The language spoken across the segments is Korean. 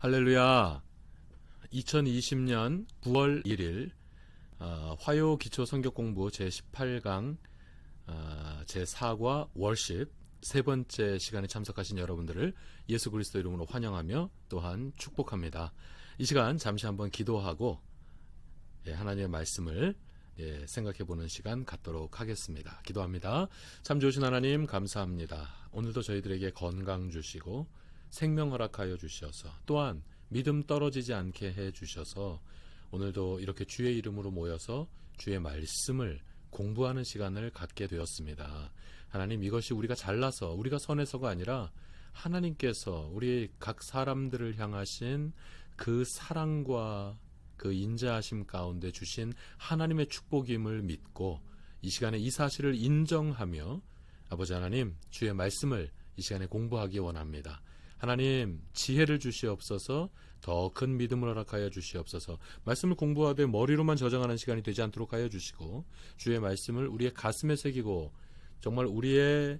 할렐루야. 2020년 9월 1일 화요 기초 성격 공부 제18강 제4과 월십 세 번째 시간에 참석하신 여러분들을 예수 그리스도 이름으로 환영하며 또한 축복합니다. 이 시간 잠시 한번 기도하고 하나님의 말씀을 생각해 보는 시간 갖도록 하겠습니다. 기도합니다. 참 좋으신 하나님 감사합니다. 오늘도 저희들에게 건강 주시고 생명 허락하여 주셔서 또한 믿음 떨어지지 않게 해 주셔서 오늘도 이렇게 주의 이름으로 모여서 주의 말씀을 공부하는 시간을 갖게 되었습니다. 하나님, 이것이 우리가 잘나서 우리가 선해서가 아니라 하나님께서 우리 각 사람들을 향하신 그 사랑과 그 인자하심 가운데 주신 하나님의 축복임을 믿고 이 시간에 이 사실을 인정하며 아버지 하나님, 주의 말씀을 이 시간에 공부하기 원합니다. 하나님, 지혜를 주시옵소서. 더 큰 믿음을 허락하여 주시옵소서. 말씀을 공부하되 머리로만 저장하는 시간이 되지 않도록 하여 주시고 주의 말씀을 우리의 가슴에 새기고 정말 우리의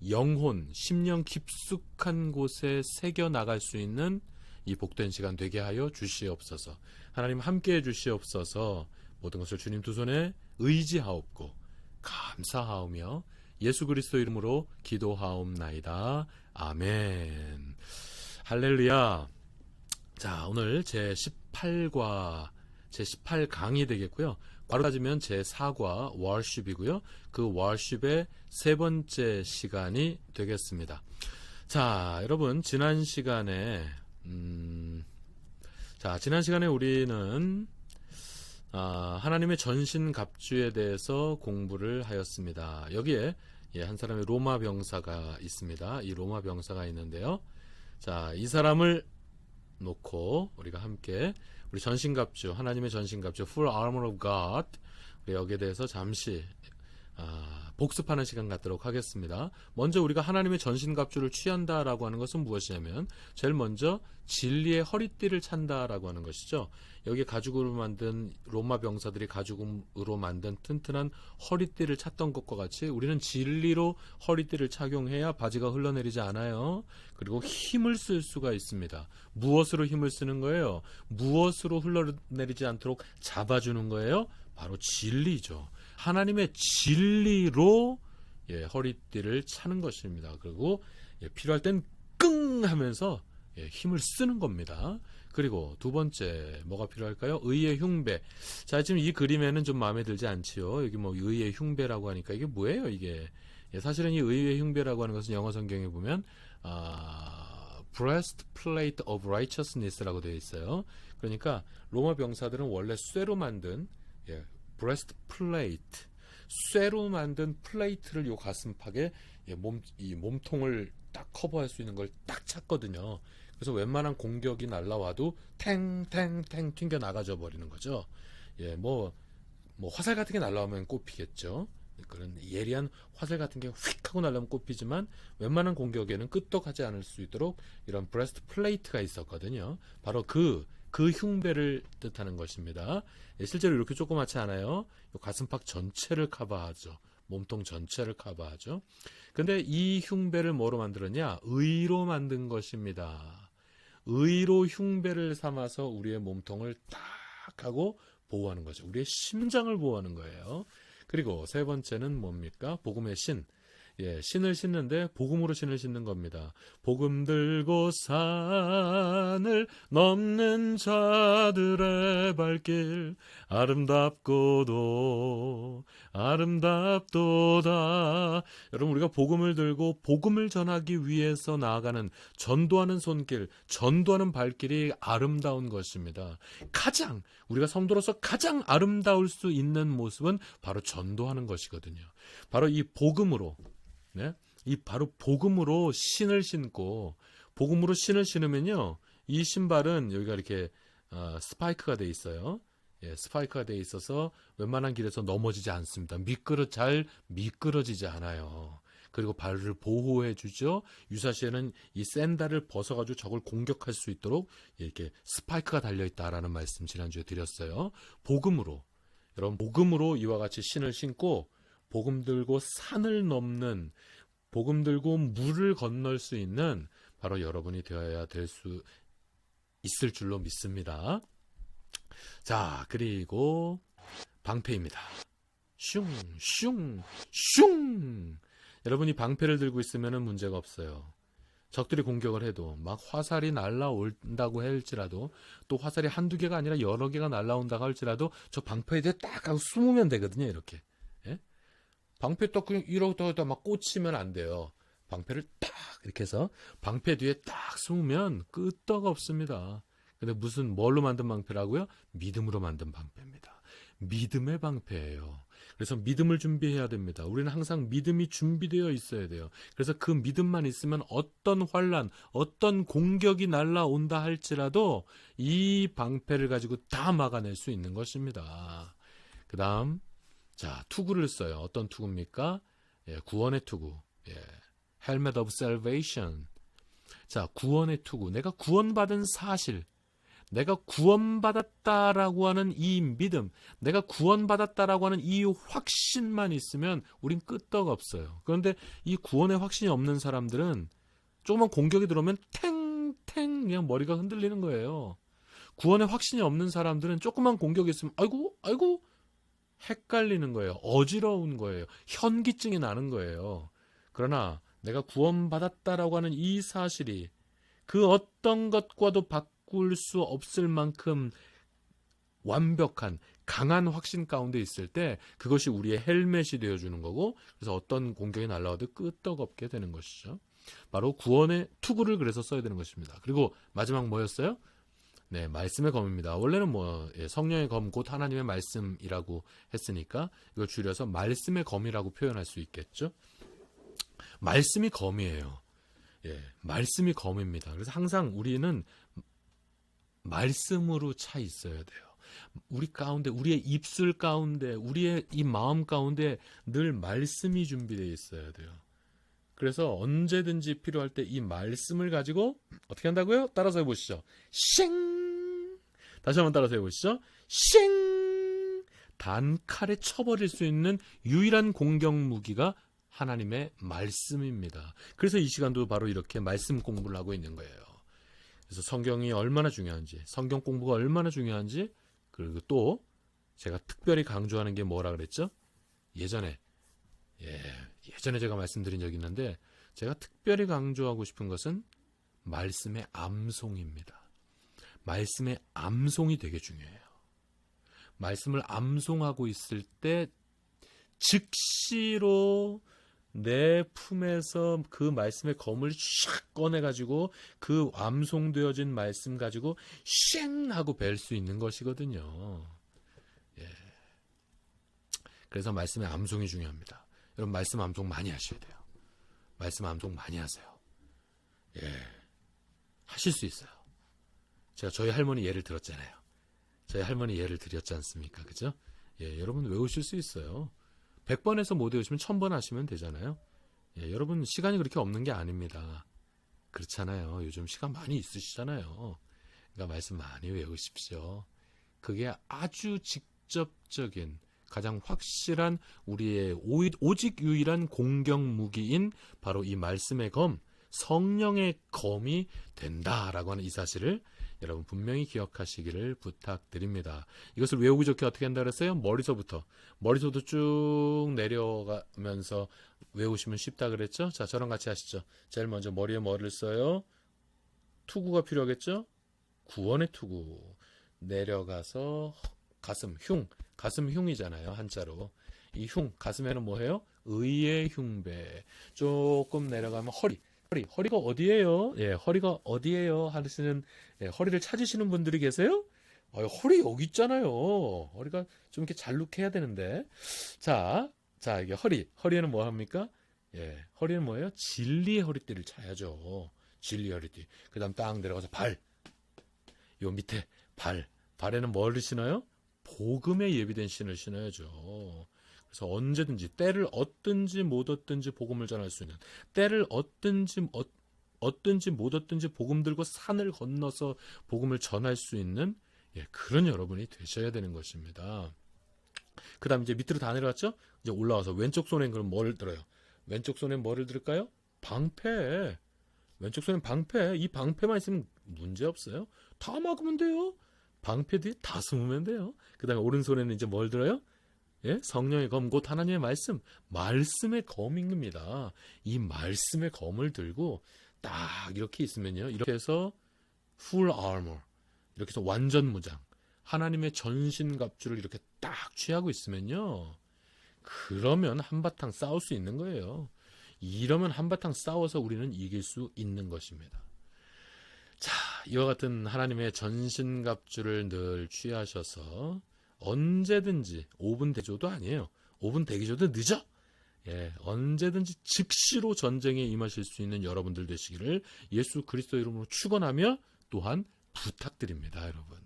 영혼, 심령 깊숙한 곳에 새겨 나갈 수 있는 이 복된 시간 되게 하여 주시옵소서. 하나님 함께해 주시옵소서. 모든 것을 주님 두 손에 의지하옵고 감사하오며 예수 그리스도 이름으로 기도하옵나이다. 아멘. 할렐루야. 자, 오늘 제18강이 되겠고요. 바로 따지면 제4과 월십이고요. 그 월십의 세 번째 시간이 되겠습니다. 자, 여러분, 지난 시간에 우리는 하나님의 전신갑주에 대해서 공부를 하였습니다. 여기에 한 사람의 로마 병사가 있습니다. 이 로마 병사가 있는데요. 자, 이 사람을 놓고 우리가 함께 우리 전신갑주, 하나님의 전신갑주, Full Armor of God, 우리 여기에 대해서 잠시 복습하는 시간 갖도록 하겠습니다. 먼저 우리가 하나님의 전신갑주를 취한다라고 하는 것은 무엇이냐면 제일 먼저 진리의 허리띠를 찬다라고 하는 것이죠. 여기 가죽으로 만든 로마 병사들이 가죽으로 만든 튼튼한 허리띠를 찼던 것과 같이 우리는 진리로 허리띠를 착용해야 바지가 흘러내리지 않아요. 그리고 힘을 쓸 수가 있습니다. 무엇으로 힘을 쓰는 거예요? 무엇으로 흘러내리지 않도록 잡아주는 거예요? 바로 진리죠. 하나님의 진리로 허리띠를 차는 것입니다. 그리고 필요할 땐 끙 하면서 힘을 쓰는 겁니다. 그리고 두 번째 뭐가 필요할까요? 의의 흉배. 자, 지금 이 그림에는 좀 마음에 들지 않지요. 여기 뭐 의의 흉배라고 하니까 이게 뭐예요, 이게? 사실은 이 의의 흉배라고 하는 것은 영어 성경에 보면 breastplate of righteousness라고 되어 있어요. 그러니까 로마 병사들은 원래 쇠로 만든 breastplate, 쇠로 만든 플레이트를 요 가슴팍에 이 몸통을 딱 커버할 수 있는 걸 딱 찼거든요. 그래서 웬만한 공격이 날라와도 탱탱탱 튕겨 나가져 버리는 거죠. 뭐 화살 같은 게 날라오면 꼽히겠죠. 그런 예리한 화살 같은 게 휙 하고 날라오면 꼽히지만 웬만한 공격에는 끄떡하지 않을 수 있도록 이런 브레스트 플레이트가 있었거든요. 바로 그 흉배를 뜻하는 것입니다. 실제로 이렇게 조그맣지 않아요. 가슴팍 전체를 커버하죠. 몸통 전체를 커버하죠. 근데 이 흉배를 뭐로 만들었냐? 의로 만든 것입니다. 의로 흉배를 삼아서 우리의 몸통을 딱 하고 보호하는 거죠. 우리의 심장을 보호하는 거예요. 그리고 세 번째는 뭡니까? 복음의 신. 신을 신는데 복음으로 신을 신는 겁니다. 복음 들고 산을 넘는 자들의 발길 아름답고도 아름답도다. 여러분, 우리가 복음을 들고 복음을 전하기 위해서 나아가는 전도하는 손길, 전도하는 발길이 아름다운 것입니다. 우리가 성도로서 가장 아름다울 수 있는 모습은 바로 전도하는 것이거든요. 바로 이 복음으로 바로 복음으로 신을 신고, 복음으로 신을 신으면요, 이 신발은 여기가 이렇게 스파이크가 돼 있어요. 스파이크가 돼 있어서 웬만한 길에서 넘어지지 않습니다. 잘 미끄러지지 않아요. 그리고 발을 보호해 주죠. 유사시에는 이 샌들을 벗어가지고 적을 공격할 수 있도록 이렇게 스파이크가 달려있다라는 말씀 지난주에 드렸어요. 여러분, 복음으로 이와 같이 신을 신고 복음 들고 산을 넘는, 복음 들고 물을 건널 수 있는 바로 여러분이 되어야 될 수 있을 줄로 믿습니다. 자, 그리고 방패입니다. 슝, 슝, 슝. 여러분이 방패를 들고 있으면 문제가 없어요. 적들이 공격을 해도 막 화살이 날라온다고 할지라도, 또 화살이 한두 개가 아니라 여러 개가 날라온다고 할지라도 저 방패에 딱 하고 숨으면 되거든요. 이렇게. 예? 방패 딱 그냥 이러다 막 꽂히면 안 돼요. 방패를 딱 이렇게 해서 방패 뒤에 딱 숨으면 끄떡 없습니다. 근데 무슨 뭘로 만든 방패라고요? 믿음으로 만든 방패입니다. 믿음의 방패예요. 그래서 믿음을 준비해야 됩니다. 우리는 항상 믿음이 준비되어 있어야 돼요. 그래서 그 믿음만 있으면 어떤 환난, 어떤 공격이 날라온다 할지라도 이 방패를 가지고 다 막아낼 수 있는 것입니다. 그 다음, 자, 투구를 써요. 어떤 투구입니까? 예, 구원의 투구. 예, Helmet of Salvation. 자, 구원의 투구. 내가 구원받은 사실. 내가 구원받았다라고 하는 이 믿음, 내가 구원받았다라고 하는 이 확신만 있으면 우린 끄떡없어요. 그런데 이 구원의 확신이 없는 사람들은 조금만 공격이 들어오면 탱탱 그냥 머리가 흔들리는 거예요. 구원의 확신이 없는 사람들은 조금만 공격이 있으면 아이고 헷갈리는 거예요. 어지러운 거예요. 현기증이 나는 거예요. 그러나 내가 구원받았다라고 하는 이 사실이 그 어떤 것과도 바꿀 수 없을 만큼 완벽한 강한 확신 가운데 있을 때 그것이 우리의 헬멧이 되어주는 거고, 그래서 어떤 공격이 날라와도 끄떡없게 되는 것이죠. 바로 구원의 투구를 그래서 써야 되는 것입니다. 그리고 마지막 뭐였어요? 네, 말씀의 검입니다. 원래는 성령의 검 곧 하나님의 말씀이라고 했으니까 이걸 줄여서 말씀의 검이라고 표현할 수 있겠죠. 말씀이 검이에요. 예, 말씀이 검입니다. 그래서 항상 우리는 말씀으로 차 있어야 돼요. 우리 가운데, 우리의 입술 가운데, 우리의 이 마음 가운데 늘 말씀이 준비되어 있어야 돼요. 그래서 언제든지 필요할 때 이 말씀을 가지고 어떻게 한다고요? 따라서 해보시죠. 쉥! 다시 한번 따라서 해보시죠. 쉥! 단칼에 쳐버릴 수 있는 유일한 공격 무기가 하나님의 말씀입니다. 그래서 이 시간도 바로 이렇게 말씀 공부를 하고 있는 거예요. 그래서 성경이 얼마나 중요한지, 성경 공부가 얼마나 중요한지, 그리고 또 제가 특별히 강조하는 게 뭐라 그랬죠? 예전에 제가 말씀드린 적이 있는데 제가 특별히 강조하고 싶은 것은 말씀의 암송입니다. 말씀의 암송이 되게 중요해요. 말씀을 암송하고 있을 때 즉시로 내 품에서 그 말씀의 검을 샥 꺼내가지고 그 암송되어진 말씀 가지고 쉥 하고 뵐 수 있는 것이거든요. 예. 그래서 말씀의 암송이 중요합니다. 여러분 말씀 암송 많이 하셔야 돼요. 말씀 암송 많이 하세요. 예. 하실 수 있어요. 제가 저희 할머니 예를 들었잖아요. 저희 할머니 예를 드렸지 않습니까? 그죠? 예, 여러분 외우실 수 있어요. 100번에서 못 외우시면 1000번 하시면 되잖아요. 예, 여러분 시간이 그렇게 없는 게 아닙니다. 그렇잖아요. 요즘 시간 많이 있으시잖아요. 그러니까 말씀 많이 외우십시오. 그게 아주 직접적인 가장 확실한 우리의 오직 유일한 공격 무기인 바로 이 말씀의 검, 성령의 검이 된다라고 하는 이 사실을 여러분 분명히 기억하시기를 부탁드립니다. 이것을 외우기 좋게 어떻게 한다 그랬어요? 머리서부터 쭉 내려가면서 외우시면 쉽다 그랬죠? 자, 저랑 같이 하시죠. 제일 먼저 머리에 뭐를 써요? 투구가 필요하겠죠? 구원의 투구. 내려가서 가슴, 가슴 흉이잖아요. 한자로. 이 가슴에는 뭐예요? 의의 흉배. 조금 내려가면 허리가 어디예요? 예, 허리가 어디예요? 하시는, 예, 허리를 찾으시는 분들이 계세요? 허리 여기 있잖아요. 허리가 좀 이렇게 잘룩해야 되는데. 자, 이게 허리에는 뭐 합니까? 예, 허리는 뭐예요? 진리의 허리띠를 차야죠. 진리의 허리띠. 그 다음 딱 내려가서 요 밑에 발에는 뭘 신어요? 복음의 예비된 신을 신어야죠. 그래서 언제든지 때를 얻든지 못 얻든지 복음을 전할 수 있는, 때를 얻든지 못 얻든지 복음 들고 산을 건너서 복음을 전할 수 있는, 예, 그런 여러분이 되셔야 되는 것입니다. 그 다음 이제 밑으로 다 내려갔죠? 이제 올라와서 왼쪽 손엔 그럼 뭐를 들어요? 왼쪽 손엔 뭐를 들을까요? 방패. 왼쪽 손엔 방패. 이 방패만 있으면 문제 없어요. 다 막으면 돼요. 방패 뒤에 다 숨으면 돼요. 그 다음에 오른손에는 이제 뭘 들어요? 예? 성령의 검, 곧 하나님의 말씀. 말씀의 검입니다. 이 말씀의 검을 들고 딱 이렇게 있으면요. 이렇게 해서 full armor. 이렇게 해서 완전 무장. 하나님의 전신갑주를 이렇게 딱 취하고 있으면요. 그러면 한바탕 싸울 수 있는 거예요. 이러면 한바탕 싸워서 우리는 이길 수 있는 것입니다. 자, 이와 같은 하나님의 전신갑주를 늘 취하셔서 언제든지 5분 대기조도 아니에요. 5분 대기조도 늦어. 예, 언제든지 즉시로 전쟁에 임하실 수 있는 여러분들 되시기를 예수 그리스도 이름으로 축원하며 또한 부탁드립니다, 여러분.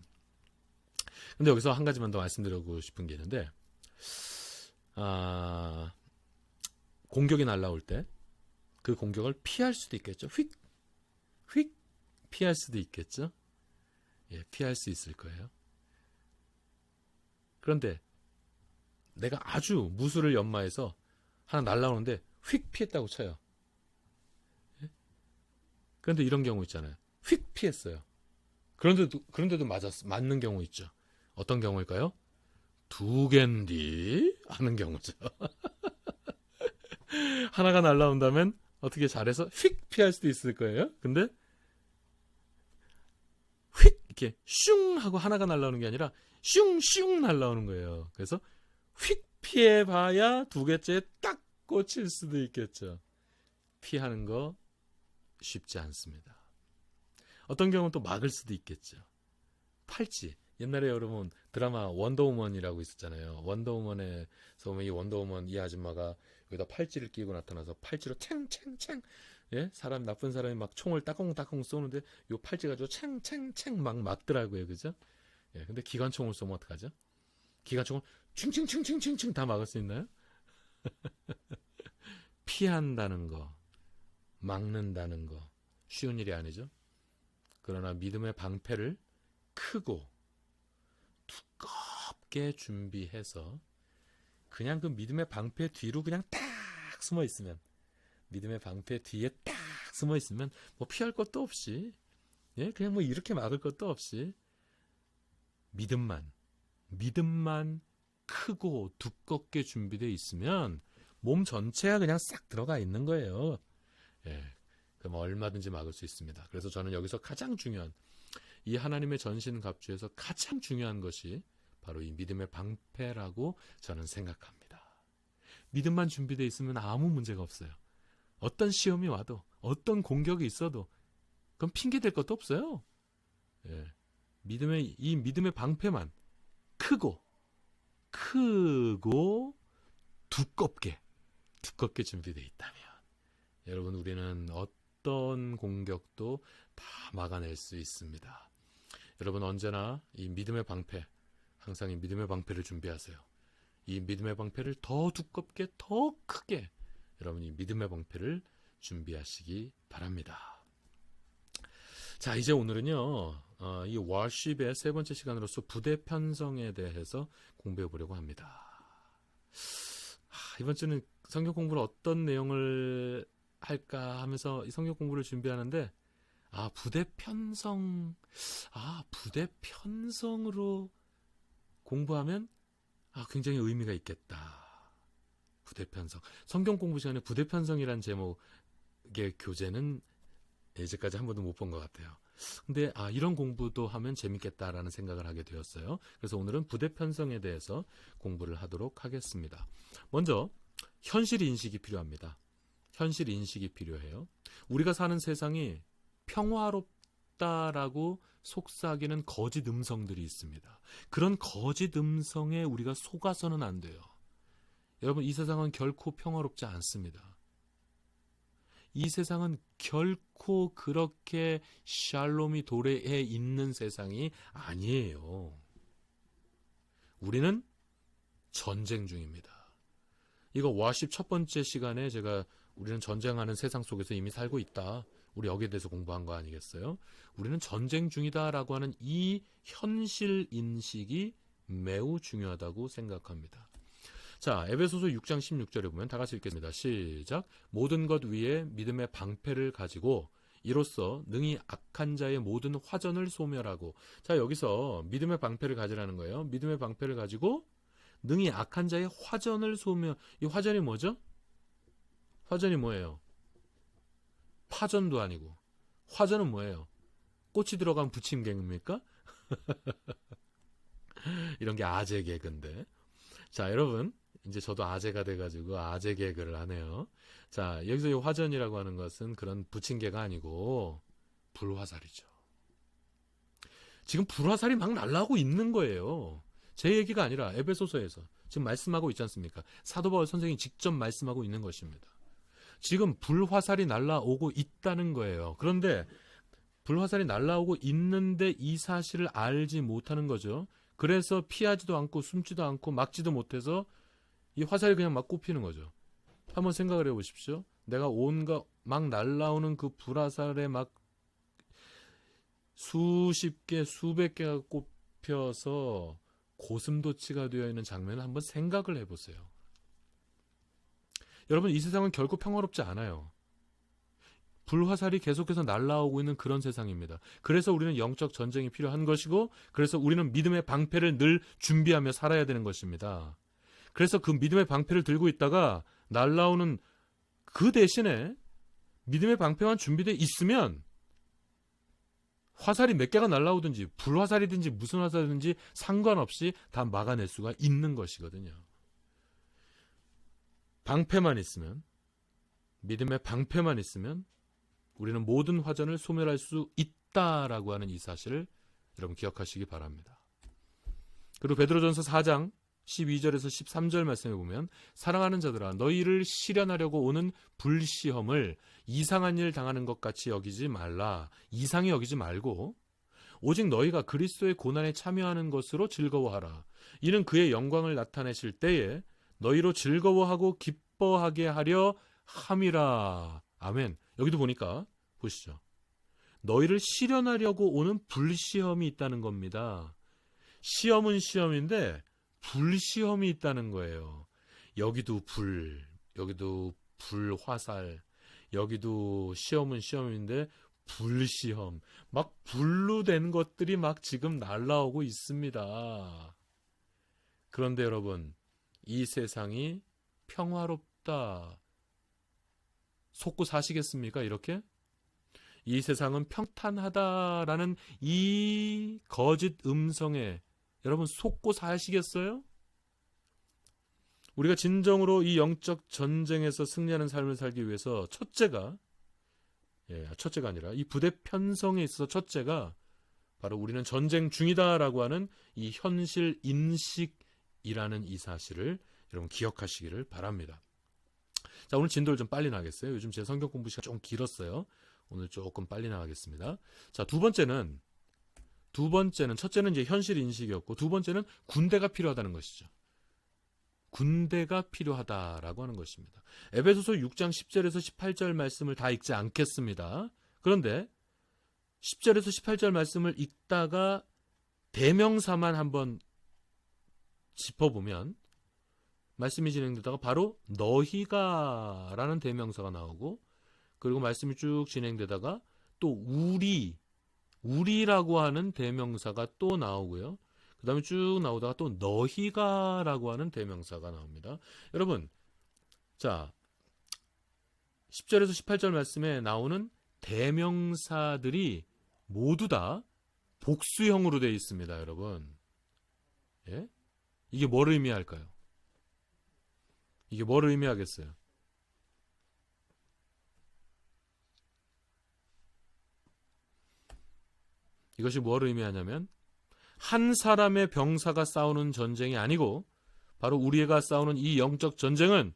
근데 여기서 한 가지만 더 말씀드리고 싶은 게 있는데, 공격이 날라올 때 그 공격을 피할 수도 있겠죠. 휙 피할 수도 있겠죠. 예, 피할 수 있을 거예요. 그런데 내가 아주 무술을 연마해서 하나 날라오는데 휙 피했다고 쳐요. 예? 그런데 이런 경우 있잖아요. 휙 피했어요. 그런데도 맞는 경우 있죠. 어떤 경우일까요? 두 갠디 하는 경우죠. 하나가 날라온다면 어떻게 잘해서 휙 피할 수도 있을 거예요. 근데 휙 이렇게 슝 하고 하나가 날라오는 게 아니라 슝슝 날라오는 거예요. 그래서 휙 피해봐야 두 개째에 딱 꽂힐 수도 있겠죠. 피하는 거 쉽지 않습니다. 어떤 경우는 또 막을 수도 있겠죠. 팔찌. 옛날에 여러분 드라마 원더우먼이라고 있었잖아요. 원더우먼에서 보면 이 원더우먼 이 아줌마가 여기다 팔찌를 끼고 나타나서 팔찌로 챙챙챙, 예? 나쁜 사람이 막 총을 따콩따콩 쏘는데 요 팔찌 가지고 챙챙챙 막 막더라고요. 그죠? 예, 근데 기관총을 쏘면 어떡하죠? 기관총을 칭칭칭칭칭칭 다 막을 수 있나요? 피한다는 거, 막는다는 거 쉬운 일이 아니죠. 그러나 믿음의 방패를 크고 두껍게 준비해서 그냥 그 믿음의 방패 뒤로 그냥 딱 숨어 있으면, 믿음의 방패 뒤에 딱 숨어 있으면 뭐 피할 것도 없이, 예, 그냥 뭐 이렇게 막을 것도 없이 믿음만 크고 두껍게 준비되어 있으면 몸 전체가 그냥 싹 들어가 있는 거예요. 예, 그럼 얼마든지 막을 수 있습니다. 그래서 저는 여기서 가장 중요한 이 하나님의 전신갑주에서 가장 중요한 것이 바로 이 믿음의 방패라고 저는 생각합니다. 믿음만 준비되어 있으면 아무 문제가 없어요. 어떤 시험이 와도 어떤 공격이 있어도 그건 핑계 댈 것도 없어요. 예, 이 믿음의 방패만 크고 두껍게 준비되어 있다면 여러분 우리는 어떤 공격도 다 막아낼 수 있습니다. 여러분 언제나 이 믿음의 방패, 항상 이 믿음의 방패를 준비하세요. 이 믿음의 방패를 더 두껍게 더 크게 여러분 이 믿음의 방패를 준비하시기 바랍니다. 자, 이제 오늘은요 이 워십의 세 번째 시간으로서 부대 편성에 대해서 공부해 보려고 합니다. 이번 주는 성경 공부를 어떤 내용을 할까 하면서 이 성경 공부를 준비하는데 부대 편성으로 공부하면 굉장히 의미가 있겠다. 부대 편성. 성경 공부 시간에 부대 편성이란 제목의 교재는 이제까지 한 번도 못 본 것 같아요. 근데 이런 공부도 하면 재밌겠다라는 생각을 하게 되었어요. 그래서 오늘은 부대 편성에 대해서 공부를 하도록 하겠습니다. 먼저 현실 인식이 필요합니다. 현실 인식이 필요해요. 우리가 사는 세상이 평화롭다라고 속삭이는 거짓 음성들이 있습니다. 그런 거짓 음성에 우리가 속아서는 안 돼요. 여러분, 이 세상은 결코 평화롭지 않습니다. 이 세상은 결코 그렇게 샬롬이 도래해 있는 세상이 아니에요. 우리는 전쟁 중입니다. 이거 워십 첫 번째 시간에 제가 우리는 전쟁하는 세상 속에서 이미 살고 있다. 우리 여기에 대해서 공부한 거 아니겠어요? 우리는 전쟁 중이다라고 하는 이 현실 인식이 매우 중요하다고 생각합니다. 자, 에베소서 6장 16절에 보면 다 같이 읽겠습니다. 시작. 모든 것 위에 믿음의 방패를 가지고 이로써 능히 악한 자의 모든 화전을 소멸하고. 자, 여기서 믿음의 방패를 가지라는 거예요. 믿음의 방패를 가지고 능히 악한 자의 화전을 소멸. 이 화전이 뭐죠? 화전이 뭐예요? 파전도 아니고. 화전은 뭐예요? 꽃이 들어간 부침개입니까? 이런 게 아재 개그인데. 자, 여러분, 이제 저도 아재가 돼가지고 아재 개그를 하네요. 자, 여기서 이 화전이라고 하는 것은 그런 부침개가 아니고 불화살이죠. 지금 불화살이 막 날아오고 있는 거예요. 제 얘기가 아니라 에베소서에서 지금 말씀하고 있지 않습니까? 사도 바울 선생이 직접 말씀하고 있는 것입니다. 지금 불화살이 날아오고 있다는 거예요. 그런데 불화살이 날아오고 있는데 이 사실을 알지 못하는 거죠. 그래서 피하지도 않고 숨지도 않고 막지도 못해서 이 화살이 그냥 막 꼽히는 거죠. 한번 생각을 해보십시오. 내가 온갖 막 날아오는 그 불화살에 막 수십 개, 수백 개가 꼽혀서 고슴도치가 되어 있는 장면을 한번 생각을 해보세요. 여러분, 이 세상은 결코 평화롭지 않아요. 불화살이 계속해서 날아오고 있는 그런 세상입니다. 그래서 우리는 영적 전쟁이 필요한 것이고, 그래서 우리는 믿음의 방패를 늘 준비하며 살아야 되는 것입니다. 그래서 그 믿음의 방패를 들고 있다가 날아오는 그 대신에 믿음의 방패만 준비되어 있으면 화살이 몇 개가 날아오든지 불화살이든지 무슨 화살이든지 상관없이 다 막아낼 수가 있는 것이거든요. 방패만 있으면, 믿음의 방패만 있으면 우리는 모든 화전을 소멸할 수 있다라고 하는 이 사실을 여러분 기억하시기 바랍니다. 그리고 베드로전서 4장 12절에서 13절 말씀에 보면, 사랑하는 자들아, 너희를 시련하려고 오는 불시험을 이상한 일 당하는 것 같이 여기지 말라. 이상히 여기지 말고 오직 너희가 그리스도의 고난에 참여하는 것으로 즐거워하라. 이는 그의 영광을 나타내실 때에 너희로 즐거워하고 기뻐하게 하려 함이라. 아멘. 여기도 보니까 보시죠. 너희를 시련하려고 오는 불시험이 있다는 겁니다. 시험은 시험인데 불시험이 있다는 거예요. 여기도 여기도 불화살, 여기도 시험은 시험인데 불시험, 막 불로 된 것들이 막 지금 날아오고 있습니다. 그런데 여러분, 이 세상이 평화롭다 속고 사시겠습니까? 이렇게? 이 세상은 평탄하다라는 이 거짓 음성에 여러분 속고 사시겠어요? 우리가 진정으로 이 영적 전쟁에서 승리하는 삶을 살기 위해서 첫째가 아니라 이 부대 편성에 있어서 첫째가 바로 우리는 전쟁 중이다라고 하는 이 현실 인식이라는 이 사실을 여러분 기억하시기를 바랍니다. 자, 오늘 진도를 좀 빨리 나가겠어요. 요즘 제 성경 공부 시간 좀 길었어요. 오늘 조금 빨리 나가겠습니다. 자, 두 번째는 첫째는 이제 현실 인식이었고, 두 번째는 군대가 필요하다는 것이죠. 군대가 필요하다라고 하는 것입니다. 에베소서 6장 10절에서 18절 말씀을 다 읽지 않겠습니다. 그런데 10절에서 18절 말씀을 읽다가 대명사만 한번 짚어보면 말씀이 진행되다가 바로 너희가 라는 대명사가 나오고, 그리고 말씀이 쭉 진행되다가 또 우리라고 하는 대명사가 또 나오고요. 그 다음에 쭉 나오다가 또 너희가 라고 하는 대명사가 나옵니다. 여러분, 자, 10절에서 18절 말씀에 나오는 대명사들이 모두 다 복수형으로 되어 있습니다. 여러분, 예? 이게 뭘 의미할까요? 이게 뭘 의미하겠어요? 이것이 뭘 의미하냐면, 한 사람의 병사가 싸우는 전쟁이 아니고 바로 우리가 싸우는 이 영적 전쟁은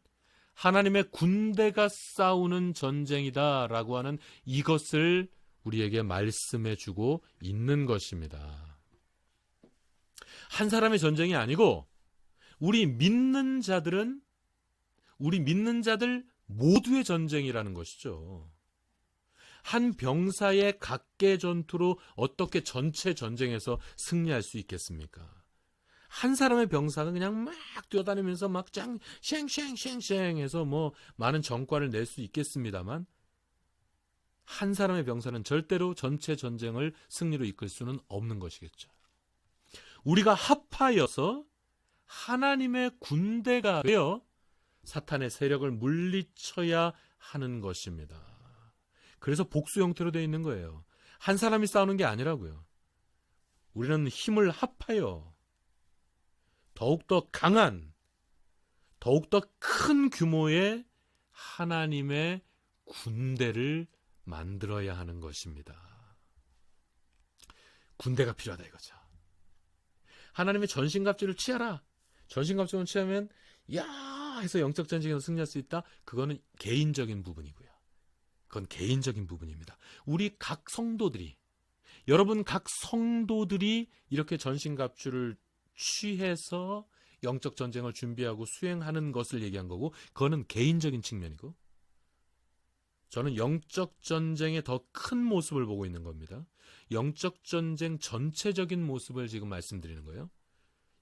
하나님의 군대가 싸우는 전쟁이다라고 하는 이것을 우리에게 말씀해 주고 있는 것입니다. 한 사람의 전쟁이 아니고 우리 믿는 자들 모두의 전쟁이라는 것이죠. 한 병사의 각계 전투로 어떻게 전체 전쟁에서 승리할 수 있겠습니까? 한 사람의 병사가 그냥 막 뛰어다니면서 막 쉥쉥쉥쉥 해서 뭐 많은 전과를 낼 수 있겠습니다만, 한 사람의 병사는 절대로 전체 전쟁을 승리로 이끌 수는 없는 것이겠죠. 우리가 합하여서 하나님의 군대가 되어 사탄의 세력을 물리쳐야 하는 것입니다. 그래서 복수 형태로 되어 있는 거예요. 한 사람이 싸우는 게 아니라고요. 우리는 힘을 합하여 더욱더 강한, 더욱더 큰 규모의 하나님의 군대를 만들어야 하는 것입니다. 군대가 필요하다 이거죠. 하나님의 전신갑주를 취하라. 전신갑주를 취하면 야 해서 영적 전쟁에서 승리할 수 있다. 그거는 개인적인 부분이고요. 그건 개인적인 부분입니다. 우리 각 성도들이, 여러분 각 성도들이 이렇게 전신갑주를 취해서 영적 전쟁을 준비하고 수행하는 것을 얘기한 거고, 그거는 개인적인 측면이고, 저는 영적 전쟁의 더 큰 모습을 보고 있는 겁니다. 영적 전쟁 전체적인 모습을 지금 말씀드리는 거예요.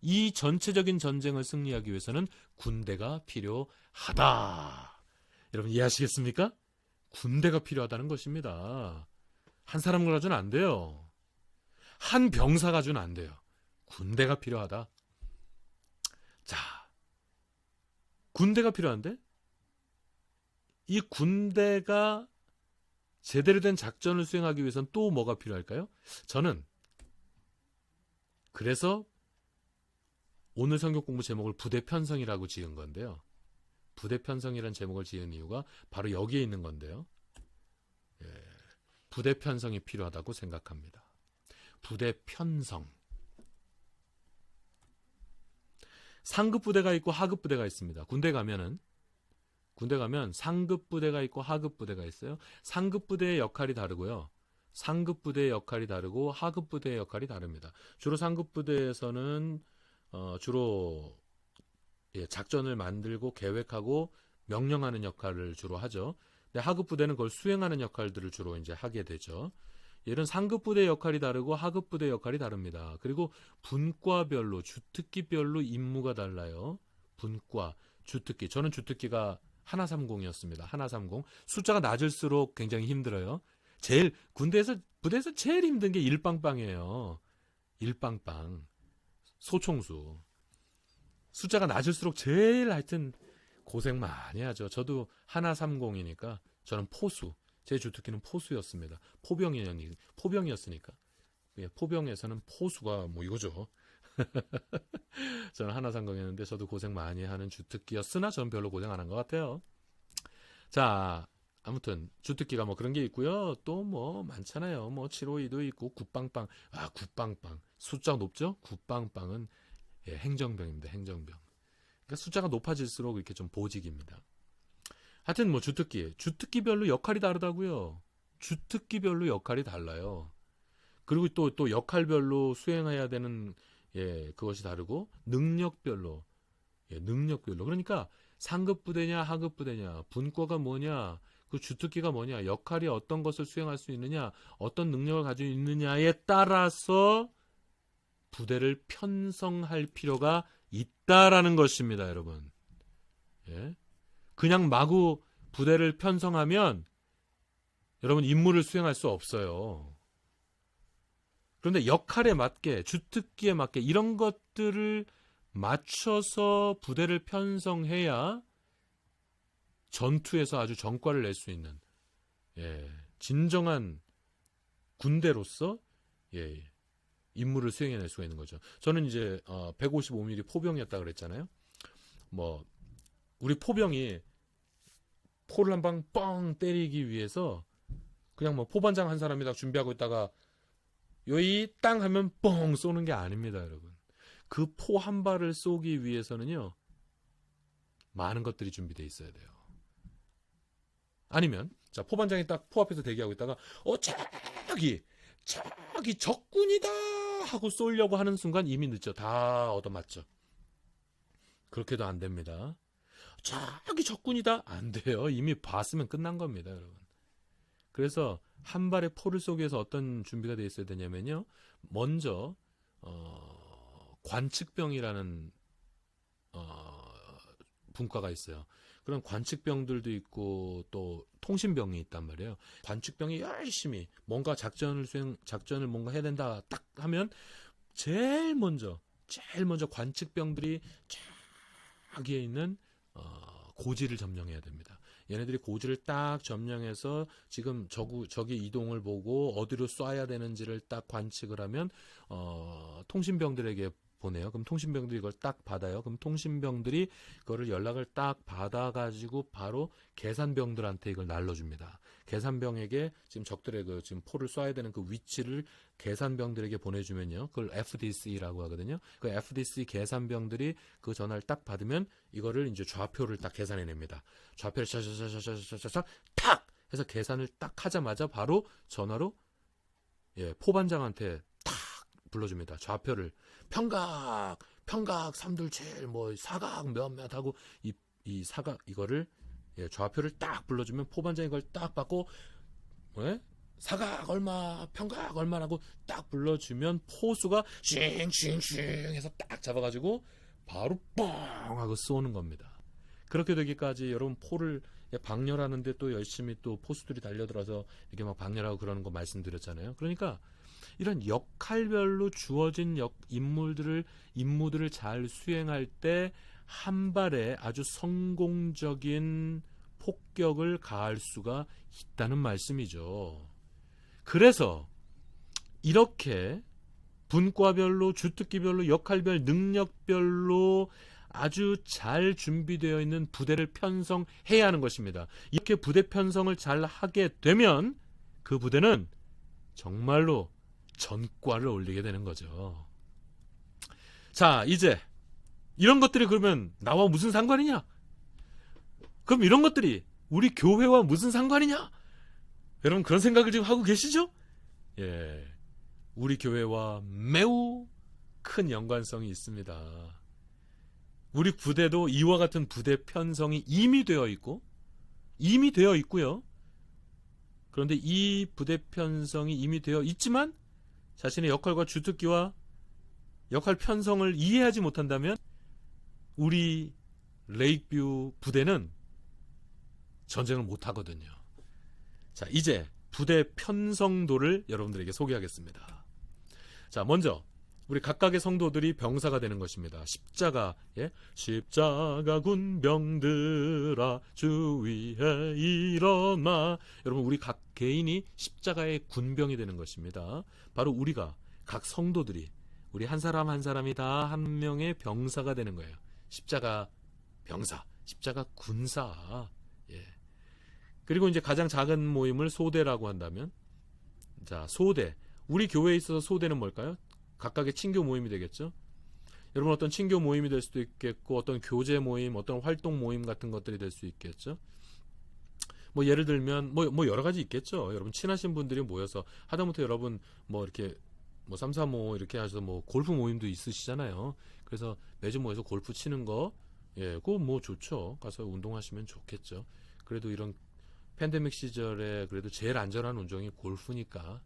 이 전체적인 전쟁을 승리하기 위해서는 군대가 필요하다. 여러분 이해하시겠습니까? 군대가 필요하다는 것입니다. 한 사람 가지고는 안 돼요. 한 병사 가지고는 안 돼요. 군대가 필요하다. 자, 군대가 필요한데 이 군대가 제대로 된 작전을 수행하기 위해서는 또 뭐가 필요할까요? 저는 그래서 오늘 성경 공부 제목을 부대 편성이라고 지은 건데요. 부대 편성이라는 제목을 지은 이유가 바로 여기에 있는 건데요. 부대 편성이 필요하다고 생각합니다. 부대 편성. 상급 부대가 있고 하급 부대가 있습니다. 군대 가면 상급 부대가 있고 하급 부대가 있어요. 상급 부대의 역할이 다르고요. 상급 부대의 역할이 다르고 하급 부대의 역할이 다릅니다. 주로 상급 부대에서는 주로 작전을 만들고 계획하고 명령하는 역할을 주로 하죠. 근데 하급 부대는 그걸 수행하는 역할들을 주로 이제 하게 되죠. 얘는 상급 부대의 역할이 다르고 하급 부대의 역할이 다릅니다. 그리고 분과별로, 주특기별로 임무가 달라요. 분과, 주특기. 저는 주특기가 130이었습니다. 130. 숫자가 낮을수록 굉장히 힘들어요. 부대에서 제일 힘든 게 일빵빵이에요. 일빵빵. 소총수. 숫자가 낮을수록 제일 하여튼 고생 많이 하죠. 저도 130이니까 저는 포수. 제 주특기는 포수였습니다. 포병이었으니까. 포병에서는 포수가 뭐 이거죠. 저는 130이었는데 저도 고생 많이 하는 주특기였으나 저는 별로 고생 안 한 것 같아요. 자, 아무튼 주특기가 뭐 그런 게 있고요. 또 뭐 많잖아요. 뭐 752도 있고 굿빵빵. 아, 굿빵빵. 숫자 높죠? 굿빵빵은 행정병입니다. 행정병. 그러니까 숫자가 높아질수록 이렇게 좀 보직입니다. 하여튼 뭐 주특기별로 역할이 다르다고요. 주특기별로 역할이 달라요. 그리고 또 역할별로 수행해야 되는 그것이 다르고 능력별로 그러니까 상급 부대냐 하급 부대냐 분과가 뭐냐 그 주특기가 뭐냐 역할이 어떤 것을 수행할 수 있느냐 어떤 능력을 가지고 있느냐에 따라서 부대를 편성할 필요가 있다라는 것입니다, 여러분. 그냥 마구 부대를 편성하면 여러분 임무를 수행할 수 없어요. 그런데 역할에 맞게 주특기에 맞게 이런 것들을 맞춰서 부대를 편성해야 전투에서 아주 전과를 낼 수 있는 진정한 군대로서 임무를 수행해낼 수가 있는 거죠. 저는 이제 155mm 포병이었다 그랬잖아요. 뭐 우리 포병이 포를 한 방 뻥 때리기 위해서 그냥 뭐 포반장 한 사람이 다 준비하고 있다가 요이 땅 하면 뻥 쏘는 게 아닙니다, 여러분. 그 포 한 발을 쏘기 위해서는요 많은 것들이 준비되어 있어야 돼요. 아니면 자 포반장이 딱 포 앞에서 대기하고 있다가 저기 적군이다 하고 쏘려고 하는 순간 이미 늦죠. 다 얻어맞죠. 그렇게도 안 됩니다. 저기 적군이다 안 돼요. 이미 봤으면 끝난 겁니다, 여러분. 그래서 한 발의 포를 쏘기 위해서 어떤 준비가 되어 있어야 되냐면요. 먼저 관측병이라는 분과가 있어요. 그런 관측병들도 있고 또 통신병이 있단 말이에요. 관측병이 열심히 뭔가 작전을 뭔가 해야 된다 딱 하면 제일 먼저 관측병들이 저기에 있는 고지를 점령해야 됩니다. 얘네들이 고지를 딱 점령해서 지금 저기 이동을 보고 어디로 쏴야 되는지를 딱 관측을 하면 통신병들에게 보내요. 그럼 통신병들이 이걸 딱 받아요. 그럼 통신병들이 그거를 연락을 딱 받아가지고 바로 계산병들한테 이걸 날려줍니다. 계산병에게 지금 적들의 지금 포를 쏴야 되는 그 위치를 계산병들에게 보내주면요. 그걸 FDC라고 하거든요. 그 FDC 계산병들이 그 전화를 딱 받으면 이거를 이제 좌표를 딱 계산해냅니다. 좌표를 샤샤샤샤샤샤 탁 해서 계산을 딱 하자마자 바로 전화로 포반장한테 불러줍니다. 좌표를 평각 327 뭐 사각 몇몇 하고 이 사각 이거를 좌표를 딱 불러주면 포반장이 이걸 딱 받고 사각 얼마 평각 얼마라고 딱 불러주면 포수가 싱싱싱 해서 딱 잡아가지고 바로 뻥 하고 쏘는 겁니다. 그렇게 되기까지 여러분 포를 방열하는데 또 열심히 또 포수들이 달려들어서 이렇게 막 방열하고 그러는 거 말씀드렸잖아요. 그러니까 이런 역할별로 주어진 임무들을 잘 수행할 때 한 발에 아주 성공적인 폭격을 가할 수가 있다는 말씀이죠. 그래서 이렇게 분과별로, 주특기별로, 역할별, 능력별로 아주 잘 준비되어 있는 부대를 편성해야 하는 것입니다. 이렇게 부대 편성을 잘 하게 되면 그 부대는 정말로 전과를 올리게 되는 거죠. 자, 이제 이런 것들이 그러면 나와 무슨 상관이냐? 그럼 이런 것들이 우리 교회와 무슨 상관이냐? 여러분 그런 생각을 지금 하고 계시죠? 예, 우리 교회와 매우 큰 연관성이 있습니다. 우리 부대도 이와 같은 부대 편성이 이미 되어 있고요. 그런데 이 부대 편성이 이미 되어 있지만 자신의 역할과 주특기와 역할 편성을 이해하지 못한다면 우리 레이크뷰 부대는 전쟁을 못하거든요. 자, 이제 부대 편성도를 여러분들에게 소개하겠습니다. 자, 먼저 우리 각각의 성도들이 병사가 되는 것입니다. 십자가 군병들아 주위에 일어나. 여러분 우리 각 개인이 십자가의 군병이 되는 것입니다. 바로 우리가 각 성도들이 우리 한 사람 한 사람이 다 한 명의 병사가 되는 거예요. 십자가 병사, 십자가 군사. 그리고 이제 가장 작은 모임을 소대라고 한다면, 자, 소대. 우리 교회에 있어서 소대는 뭘까요? 각각의 친교 모임이 되겠죠. 여러분 어떤 친교 모임이 될 수도 있겠고 어떤 교제 모임, 어떤 활동 모임 같은 것들이 될 수 있겠죠. 뭐 예를 들면 뭐 여러 가지 있겠죠. 여러분 친하신 분들이 모여서 하다못해 여러분 뭐 이렇게 뭐 3, 4, 5 이렇게 하셔서 뭐 골프 모임도 있으시잖아요. 그래서 매주 모여서 골프 치는 거 그거 뭐 좋죠. 가서 운동하시면 좋겠죠. 그래도 이런 팬데믹 시절에 그래도 제일 안전한 운동이 골프니까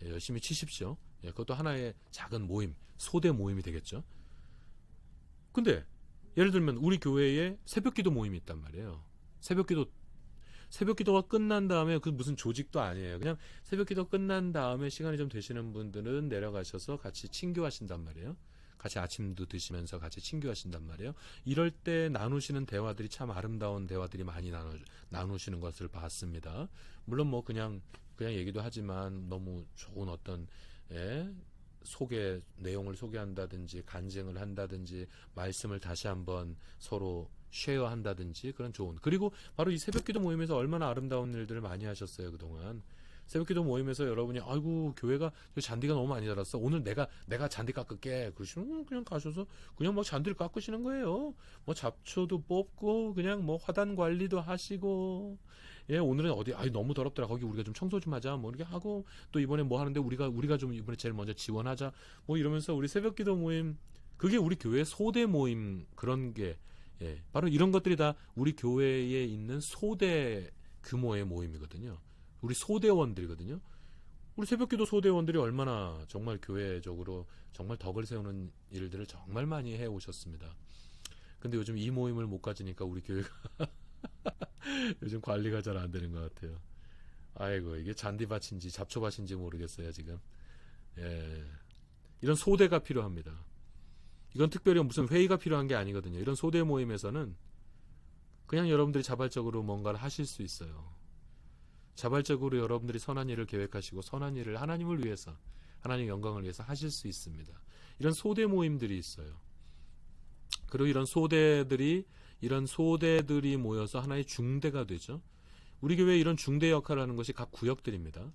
열심히 치십시오. 그것도 하나의 작은 모임, 소대 모임이 되겠죠. 근데 예를 들면 우리 교회에 새벽기도 모임이 있단 말이에요. 새벽기도가 끝난 다음에 그 무슨 조직도 아니에요. 그냥 새벽기도 끝난 다음에 시간이 좀 되시는 분들은 내려가셔서 같이 친교하신단 말이에요. 같이 아침도 드시면서 같이 친교하신단 말이에요. 이럴 때 나누시는 대화들이 참 아름다운 대화들이 많이 나누시는 것을 봤습니다. 물론 뭐 그냥 얘기도 하지만 너무 좋은 어떤 내용을 소개한다든지 간증을 한다든지 말씀을 다시 한번 서로 쉐어한다든지 그런 좋은. 그리고 바로 이 새벽기도 모임에서 얼마나 아름다운 일들을 많이 하셨어요 그동안. 새벽기도 모임에서 여러분이 아이고 교회가 잔디가 너무 많이 자랐어. 오늘 내가 잔디 깎을게. 그러시면 그냥 가셔서 그냥 막 잔디를 깎으시는 거예요. 뭐 잡초도 뽑고 그냥 뭐 화단 관리도 하시고. 오늘은 어디 너무 더럽더라. 거기 우리가 좀 청소 좀 하자. 뭐 이렇게 하고 또 이번에 뭐 하는데 우리가 좀 이번에 제일 먼저 지원하자. 뭐 이러면서 우리 새벽기도 모임 그게 우리 교회 소대 모임 그런 게 바로 이런 것들이 다 우리 교회에 있는 소대 규모의 모임이거든요. 우리 소대원들이거든요. 우리 새벽기도 소대원들이 얼마나 정말 교회적으로 정말 덕을 세우는 일들을 정말 많이 해오셨습니다. 근데 요즘 이 모임을 못 가지니까 우리 교회가 요즘 관리가 잘 안 되는 것 같아요. 아이고, 이게 잔디밭인지 잡초밭인지 모르겠어요, 지금. 예. 이런 소대가 필요합니다. 이건 특별히 무슨 회의가 필요한 게 아니거든요. 이런 소대 모임에서는 그냥 여러분들이 자발적으로 뭔가를 하실 수 있어요. 자발적으로 여러분들이 선한 일을 계획하시고 선한 일을 하나님을 위해서, 하나님 영광을 위해서 하실 수 있습니다. 이런 소대 모임들이 있어요. 그리고 이런 소대들이 모여서 하나의 중대가 되죠. 우리 교회에 이런 중대 역할을 하는 것이 각 구역들입니다.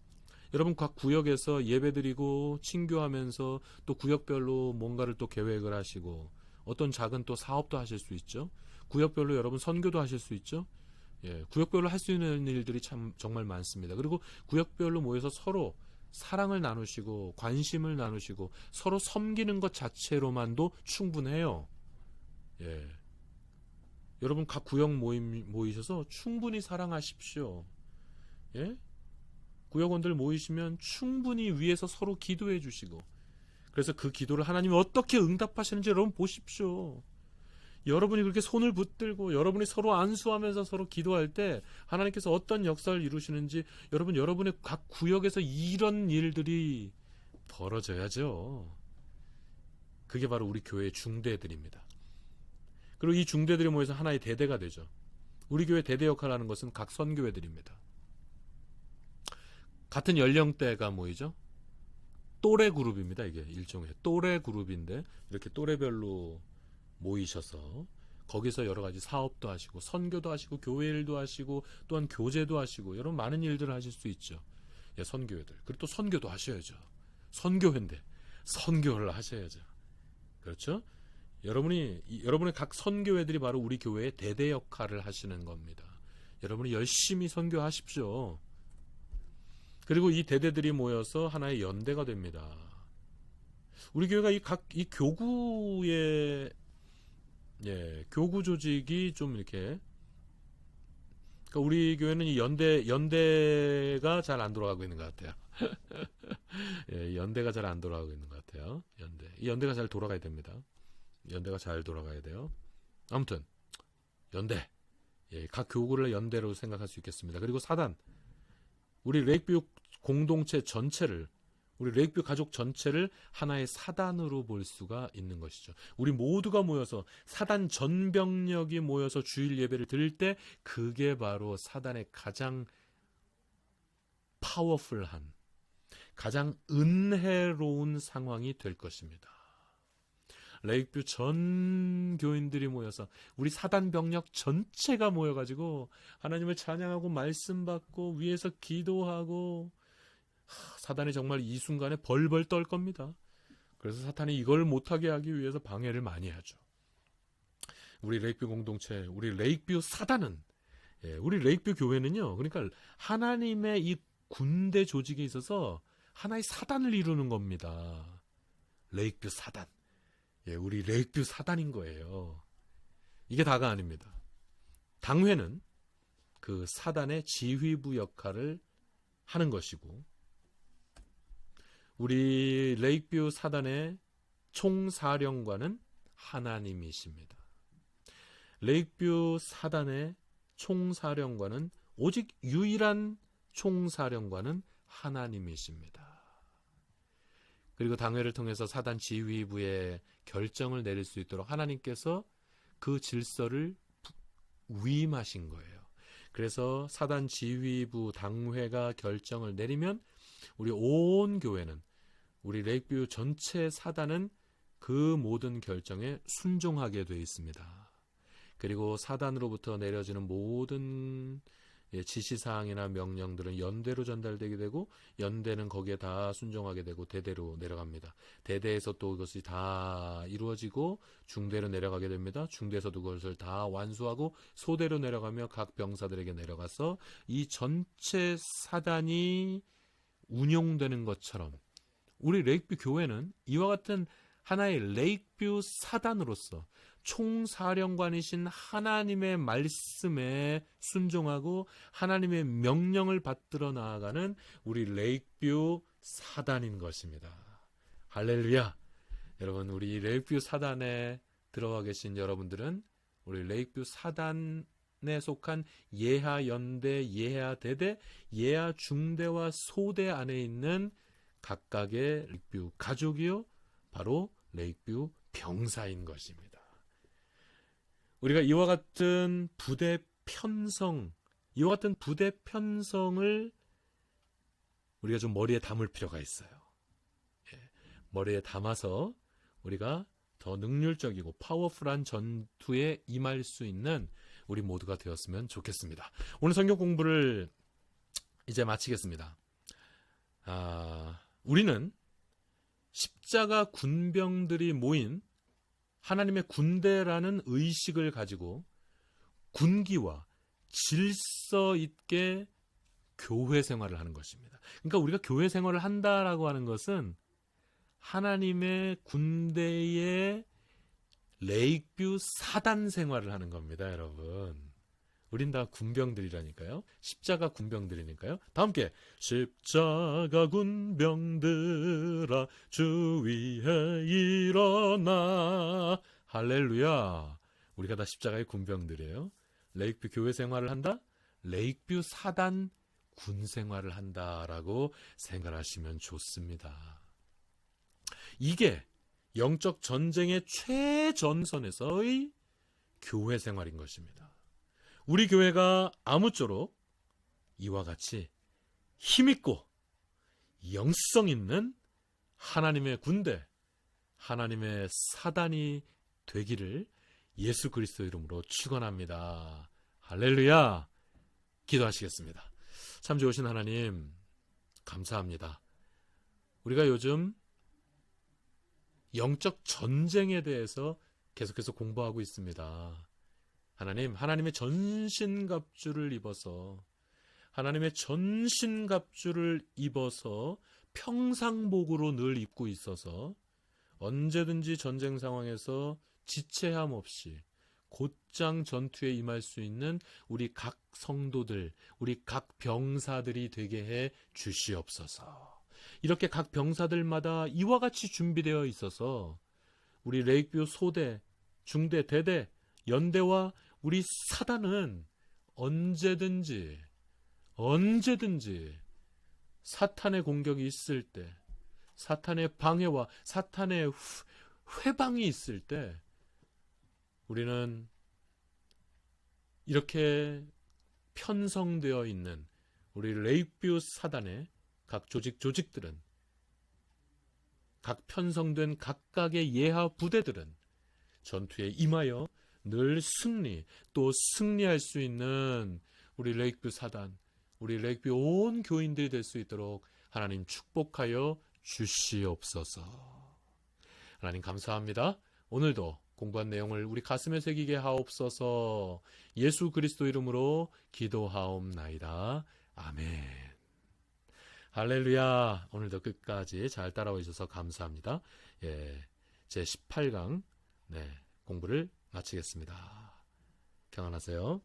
여러분 각 구역에서 예배드리고 친교하면서 또 구역별로 뭔가를 또 계획을 하시고 어떤 작은 또 사업도 하실 수 있죠. 구역별로 여러분 선교도 하실 수 있죠. 예, 구역별로 할 수 있는 일들이 참 정말 많습니다. 그리고 구역별로 모여서 서로 사랑을 나누시고 관심을 나누시고 서로 섬기는 것 자체로만도 충분해요. 예. 여러분 각 구역 모이셔서 충분히 사랑하십시오. 예? 구역원들 모이시면 충분히 위에서 서로 기도해 주시고 그래서 그 기도를 하나님이 어떻게 응답하시는지 여러분 보십시오. 여러분이 그렇게 손을 붙들고 여러분이 서로 안수하면서 서로 기도할 때 하나님께서 어떤 역사를 이루시는지 여러분의 각 구역에서 이런 일들이 벌어져야죠. 그게 바로 우리 교회의 중대들입니다. 그리고 이 중대들이 모여서 하나의 대대가 되죠. 우리 교회 대대 역할을 하는 것은 각 선교회들입니다. 같은 연령대가 모이죠. 또래 그룹입니다. 이게 일종의 또래 그룹인데 이렇게 또래별로 모이셔서 거기서 여러 가지 사업도 하시고 선교도 하시고 교회 일도 하시고 또한 교제도 하시고 여러분 많은 일들을 하실 수 있죠. 예, 선교회들. 그리고 또 선교도 하셔야죠. 선교회인데 선교를 하셔야죠. 그렇죠? 여러분의 각 선교회들이 바로 우리 교회의 대대 역할을 하시는 겁니다. 여러분이 열심히 선교하십시오. 그리고 이 대대들이 모여서 하나의 연대가 됩니다. 우리 교회가 이 교구의 교구 조직이 좀 이렇게 그러니까 우리 교회는 이 연대가 잘 안 돌아가고 있는 것 같아요. 예, 연대가 잘 안 돌아가고 있는 것 같아요. 이 연대가 잘 돌아가야 됩니다. 연대가 잘 돌아가야 돼요. 아무튼 연대, 예, 각 교구를 연대로 생각할 수 있겠습니다. 그리고 사단, 우리 레이크뷰 공동체 전체를 우리 레이크뷰 가족 전체를 하나의 사단으로 볼 수가 있는 것이죠. 우리 모두가 모여서 사단 전 병력이 모여서 주일 예배를 드릴 때 그게 바로 사단의 가장 파워풀한 가장 은혜로운 상황이 될 것입니다. 레이크뷰 전 교인들이 모여서 우리 사단 병력 전체가 모여가지고 하나님을 찬양하고 말씀 받고 위에서 기도하고 사단이 정말 이 순간에 벌벌 떨 겁니다. 그래서 사탄이 이걸 못하게 하기 위해서 방해를 많이 하죠. 우리 레이크뷰 공동체, 우리 레이크뷰 사단은 우리 레이크뷰 교회는요. 그러니까 하나님의 이 군대 조직에 있어서 하나의 사단을 이루는 겁니다. 레이크뷰 사단. 우리 레이크뷰 사단인 거예요. 이게 다가 아닙니다. 당회는 그 사단의 지휘부 역할을 하는 것이고 우리 레이크뷰 사단의 총사령관은 하나님이십니다. 레이크뷰 사단의 총사령관은 오직 유일한 총사령관은 하나님이십니다. 그리고 당회를 통해서 사단 지휘부의 결정을 내릴 수 있도록 하나님께서 그 질서를 위임하신 거예요. 그래서 사단 지휘부 당회가 결정을 내리면 우리 온 교회는 우리 레이크뷰 전체 사단은 그 모든 결정에 순종하게 되어 있습니다. 그리고 사단으로부터 내려지는 모든 지시사항이나 명령들은 연대로 전달되게 되고 연대는 거기에 다 순종하게 되고 대대로 내려갑니다. 대대에서 또 그것이 다 이루어지고 중대로 내려가게 됩니다. 중대에서도 그것을 다 완수하고 소대로 내려가며 각 병사들에게 내려가서 이 전체 사단이 운용되는 것처럼 우리 레이크뷰 교회는 이와 같은 하나의 레이크뷰 사단으로서 총사령관이신 하나님의 말씀에 순종하고 하나님의 명령을 받들어 나아가는 우리 레이크뷰 사단인 것입니다. 할렐루야. 여러분, 우리 레이크뷰 사단에 들어가 계신 여러분들은 우리 레이크뷰 사단의 속한 예하 연대, 예하 대대, 예하 중대와 소대 안에 있는 각각의 레이크뷰 가족이요, 바로 레이크뷰 병사인 것입니다. 우리가 이와 같은 부대 편성을 우리가 좀 머리에 담을 필요가 있어요. 머리에 담아서 우리가 더 능률적이고 파워풀한 전투에 임할 수 있는 우리 모두가 되었으면 좋겠습니다. 오늘 성경 공부를 이제 마치겠습니다. 우리는 십자가 군병들이 모인 하나님의 군대라는 의식을 가지고 군기와 질서 있게 교회 생활을 하는 것입니다. 그러니까 우리가 교회 생활을 한다라고 하는 것은 하나님의 군대의 레이크뷰 사단 생활을 하는 겁니다, 여러분. 우린 다 군병들이라니까요. 십자가 군병들이니까요. 다 함께 십자가 군병들아 주 위에 일어나. 할렐루야. 우리가 다 십자가의 군병들이에요. 레이크뷰 교회 생활을 한다? 레이크뷰 사단 군 생활을 한다라고 생각하시면 좋습니다. 이게 영적 전쟁의 최전선에서의 교회 생활인 것입니다. 우리 교회가 아무쪼록 이와 같이 힘있고 영성 있는 하나님의 군대, 하나님의 사단이 되기를 예수 그리스도 이름으로 축원합니다. 할렐루야. 기도하시겠습니다. 참 좋으신 하나님, 감사합니다. 우리가 요즘 영적 전쟁에 대해서 계속해서 공부하고 있습니다. 하나님, 하나님의 전신갑주를 입어서 평상복으로 늘 입고 있어서 언제든지 전쟁 상황에서 지체함 없이 곧장 전투에 임할 수 있는 우리 각 성도들, 우리 각 병사들이 되게 해 주시옵소서. 이렇게 각 병사들마다 이와 같이 준비되어 있어서 우리 레이크뷰 소대, 중대, 대대, 연대와 우리 사단은 언제든지 사탄의 공격이 있을 때, 사탄의 방해와 사탄의 회방이 있을 때 우리는 이렇게 편성되어 있는 우리 레이크뷰 사단의 각 조직들은, 각 편성된 각각의 예하 부대들은 전투에 임하여 늘 또 승리할 수 있는 우리 레이크뷰 사단, 우리 레이크뷰 온 교인들이 될 수 있도록 하나님 축복하여 주시옵소서. 하나님 감사합니다. 오늘도 공부한 내용을 우리 가슴에 새기게 하옵소서. 예수 그리스도 이름으로 기도하옵나이다. 아멘. 할렐루야. 오늘도 끝까지 잘 따라와 주셔서 감사합니다. 제 18강 공부를 마치겠습니다. 평안하세요.